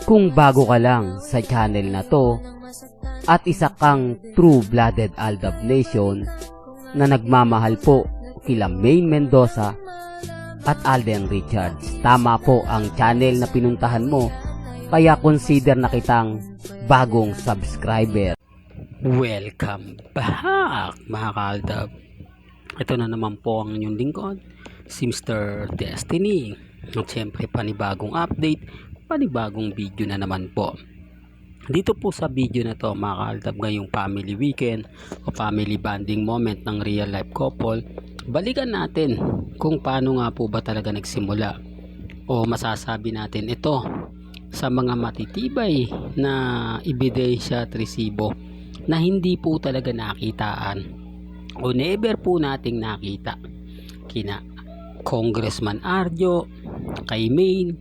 Kung bago ka lang sa channel na to at isa kang true-blooded Aldab Nation na nagmamahal po kila Maine Mendoza at Alden Richards, tama po ang channel na pinuntahan mo, kaya consider na kitang bagong subscriber. Welcome back mga ka-Aldab. Ito na naman po ang inyong lingkod, si Mr. Destiny. At syempre panibagong update, panibagong video na naman po. Dito po sa video na to mga ka-Aldab, ngayong family weekend o family bonding moment ng real life couple, balikan natin kung paano nga po ba talaga nagsimula, o masasabi natin ito sa mga matitibay na ebidensya at resibo na hindi po talaga nakitaan o never po nating nakita kina Congressman Arjo, kay Maine,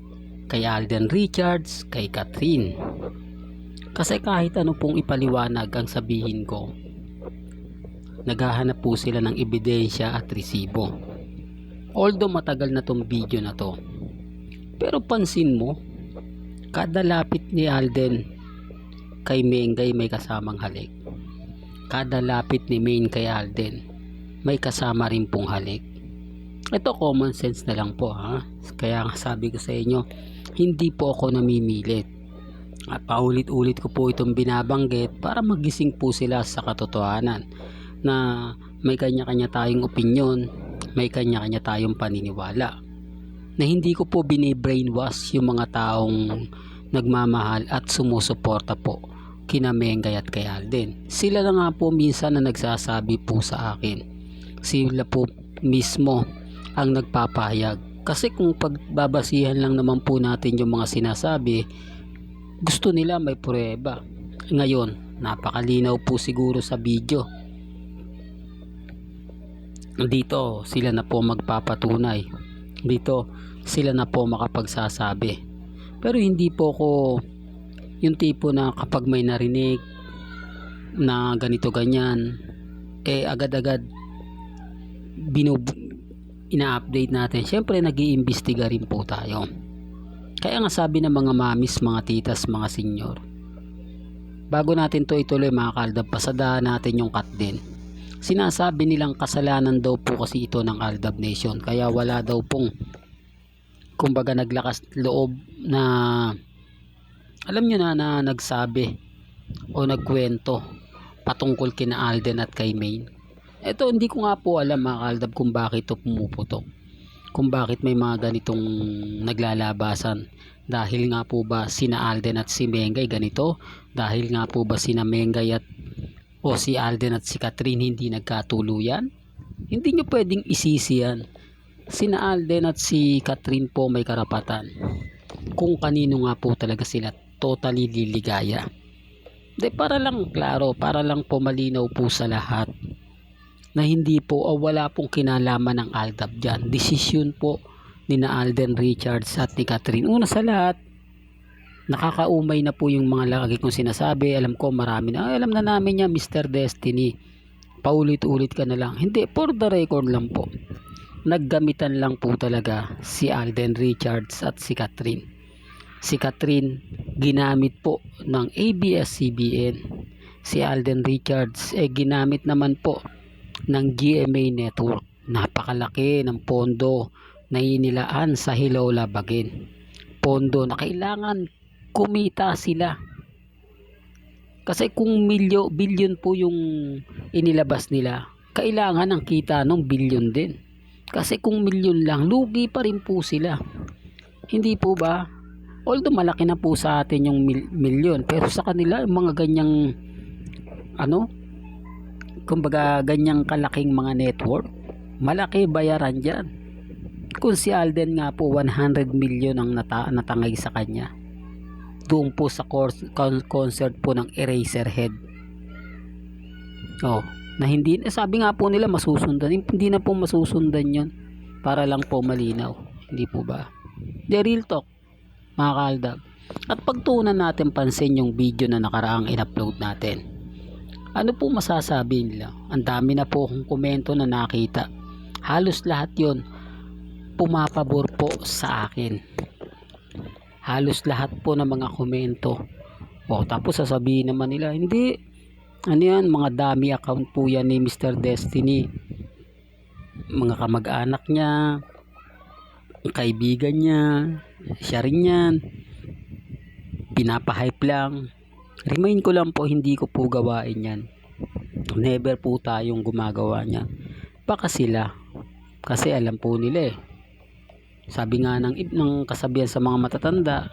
kay Alden Richards, kay Catherine. Kasi kahit ano pong ipaliwanag ang sabihin ko, naghahanap po sila ng ebidensya at resibo. Although matagal na tong video na to, pero pansin mo, kada lapit ni Alden kay Mengay may kasamang halik. Kada lapit ni Maine kay Alden may kasama rin pong halik. Ito common sense na lang po ha. Kaya sabi ko sa inyo, hindi po ako namimilit. At paulit-ulit ko po itong binabanggit para magising po sila sa katotohanan na may kanya-kanya tayong opinyon, may kanya-kanya tayong paniniwala. Na hindi ko po bini-brainwash yung mga taong nagmamahal at sumusuporta po kina Mengay at kay Alden. Sila na nga po minsan na nagsasabi po sa akin. Sila po mismo ang nagpapahayag. Kasi kung pagbabasihan lang naman po natin yung mga sinasabi, gusto nila may pruweba. Ngayon, napakalinaw po siguro sa video. Dito sila na po magpapatunay. Dito sila na po makapagsasabi. Pero hindi po ko yung tipo na kapag may narinig na ganito ganyan, agad-agad ina-update natin. Syempre nag-iimbestiga rin po tayo. Kaya nga sabi ng mga mamis, mga titas, mga senyor, bago natin to ituloy mga ka-Aldab, pasadahan natin yung cut din. Sinasabi nilang kasalanan daw po kasi ito ng Aldab Nation, kaya wala daw pong kumbaga naglakas loob na alam nyo na nagsabi o nagkwento patungkol kina Alden at kay Maine. Ito hindi ko nga po alam mga ka-Aldab kung bakit ito pumuputok, kung bakit may mga ganitong naglalabasan. Dahil nga po ba sina Alden at si Mengay ganito? Dahil nga po ba sina Mengay at o si Alden at si Catherine hindi nagkatuluyan? Hindi nyo pwedeng isisi yan. Sina Alden at si Catherine po may karapatan kung kanino nga po talaga sila totally liligaya. Para lang klaro, para lang po malinaw po sa lahat na hindi po o wala pong kinalaman ng Aldab dyan. Desisyon po ni na Alden Richards at ni Catherine. Una sa lahat, nakakaumay na po yung mga lagi kong sinasabi. Alam ko marami na, alam na namin yan Mr. Destiny, paulit-ulit ka na lang. Hindi, for the record lang po, naggamitan lang po talaga si Alden Richards at si Catherine. Si Catherine ginamit po ng ABS-CBN. Si Alden Richards ginamit naman po ng GMA Network. Napakalaki ng pondo na inilaan sa Hilaw Labagin. Pondo na kailangan kumita sila. Kasi kung bilyon po yung inilabas nila, kailangan ang kita ng bilyon din. Kasi kung milyon lang, lugi pa rin po sila. Hindi po ba? Although malaki na po sa atin yung milyon, pero sa kanila mga ganyang kumbaga ganyang kalaking mga network, malaki bayaran dyan. Kung si Alden nga po 100 million ang natangay sa kanya doon po sa concert po ng Eraserhead, na hindi, sabi nga po nila masusundan, hindi na po masusundan yon, para lang po malinaw. Hindi po ba? The real talk mga ka-Aldab. At pagtuunan natin pansin yung video na nakaraang in-upload natin, ano po masasabi nila? Ang dami na po akong komento na nakita. Halos lahat yon pumapabor po sa akin. halos lahat po ng mga komento. O tapos sasabihin naman nila, hindi, ano yan, mga dami account po yan ni Mr. Destiny, mga kamag-anak niya, kaibigan niya, siya rin yan, pinapahype lang. Remind ko lang po, hindi ko po gawain yan, never po tayong gumagawa niya. Baka sila, kasi alam po nila sabi nga ng kasabihan sa mga matatanda,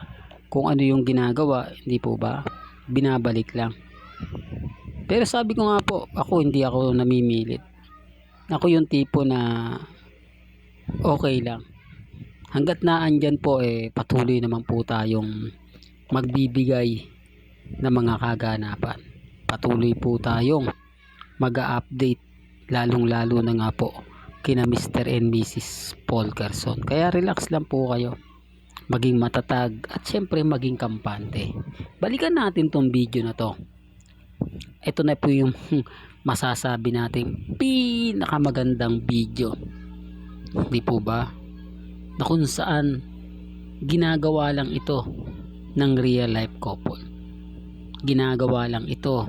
kung ano yung ginagawa, hindi po ba, binabalik lang. Pero sabi ko nga po, hindi ako namimilit. Ako yung tipo na okay lang. Hanggat na andyan po, patuloy naman po tayong magbibigay ng mga kaganapan. Patuloy po tayong mag-a-update, lalong-lalo na nga po kina Mr. and Mrs. Paul Carson. Kaya relax lang po kayo, maging matatag at syempre maging kampante. Balikan natin tong video na to. Ito na po yung masasabi nating pinakamagandang video, di po ba, na kung saan ginagawa lang ito ng real life couple, ginagawa lang ito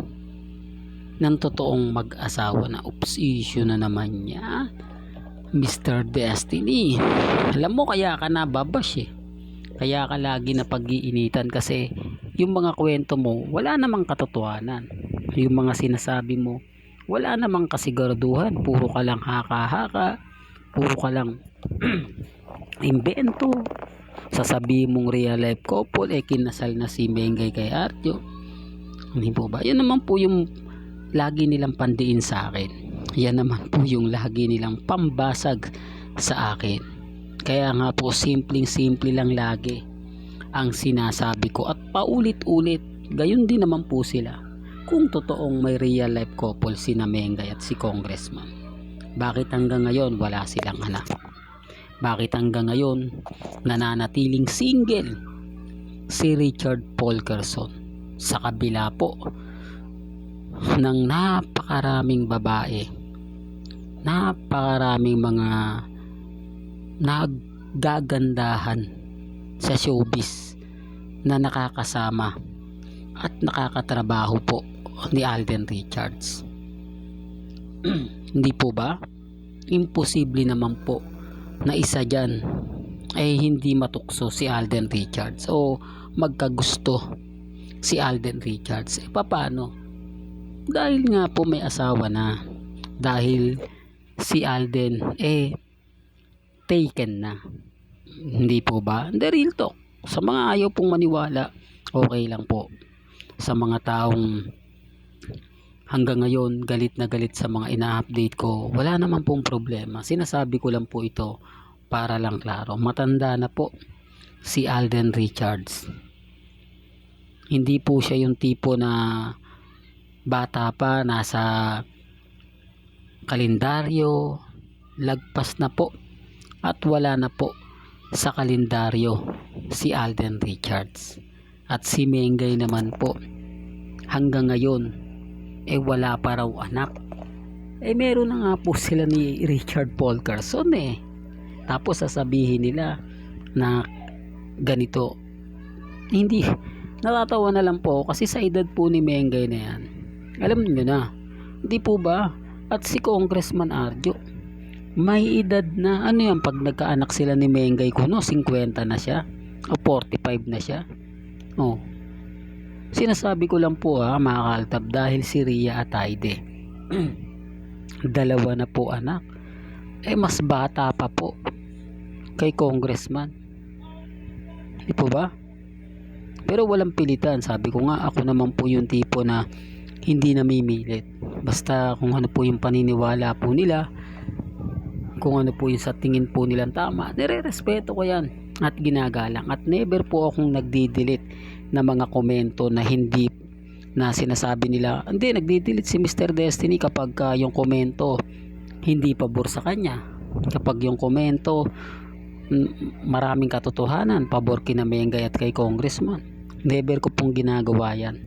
ng totoong mag-asawa na issue na naman niya, Mr. Destiny. Alam mo, kaya ka nababash kaya ka lagi na pag-iinitan kasi yung mga kwento mo wala namang katotohanan, yung mga sinasabi mo wala namang kasiguraduhan, puro ka lang haka-haka, puro ka lang invento. Sasabihin mong real life couple, kinasal na si Mengay kay Arjo, hindi po ba? Yan naman po yung lagi nilang pandiin sa akin. Yan naman po yung lagi nilang pambasag sa akin. Kaya nga po, simple lang lagi ang sinasabi ko at paulit-ulit. Gayon din naman po sila kung totoong may real life couple si Mengay at si Congressman. Bakit hanggang ngayon wala silang anak? Bakit hanggang ngayon nananatiling single si Richard Paul Carson sa kabila po ng napakaraming babae, napakaraming mga naggagandahan sa showbiz na nakakasama at nakakatrabaho po ni Alden Richards? Hindi po ba? Imposible naman po na isa dyan hindi matukso si Alden Richards o magkagusto si Alden Richards. Paano? Dahil nga po may asawa na, dahil si Alden taken na, hindi po ba? The real talk. Sa mga ayaw pong maniwala, okay lang po. Sa mga taong hanggang ngayon galit na galit sa mga ina-update ko, wala naman pong problema. Sinasabi ko lang po ito para lang klaro. Matanda na po si Alden Richards. Hindi po siya yung tipo na bata pa, nasa kalendaryo, lagpas na po at wala na po sa kalendaryo si Alden Richards. At si Mengay naman po, hanggang ngayon wala pa raw anak. Meron na nga po sila ni Richard Paul Carson Tapos sasabihin nila na ganito. Hindi, natatawa na lang po kasi sa edad po ni Mengay na yan, alam niyo na, hindi po ba? At si Congressman Arjo, may edad na, ano yan, pag nagkaanak sila ni Mengay ko, 50 na siya o 45 na siya. Sinasabi ko lang po mga kaltab, dahil si Ria at Aide dalawa na po anak, mas bata pa po kay Congressman, di po ba? Pero walang pilitan. Sabi ko nga, ako naman po yung tipo na hindi namimilit. Basta kung ano po yung paniniwala po nila, kung ano po yung sa tingin po nilang tama, nire-respeto ko yan at ginagalang. At never po akong nagdi-delete na mga komento na hindi, na sinasabi nila, hindi, nagdi-delete si Mr. Destiny kapag yung komento hindi pabor sa kanya. Kapag yung komento maraming katotohanan, pabor kina Mengay at kay Congressman, never ko pong ginagawa yan.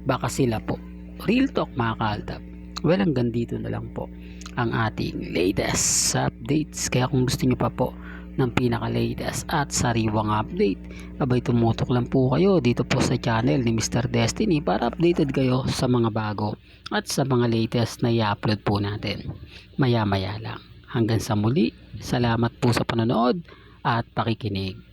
Baka sila po. Real talk mga kaaldab. Well, hanggang dito na lang po ang ating latest updates. Kaya kung gusto nyo pa po ng pinaka-latest at sariwang update. Abay, tumutok lang po kayo dito po sa channel ni Mr. Destiny para updated kayo sa mga bago at sa mga latest na i-upload po natin maya maya lang. Hanggang sa muli, salamat po sa panonood at pakikinig.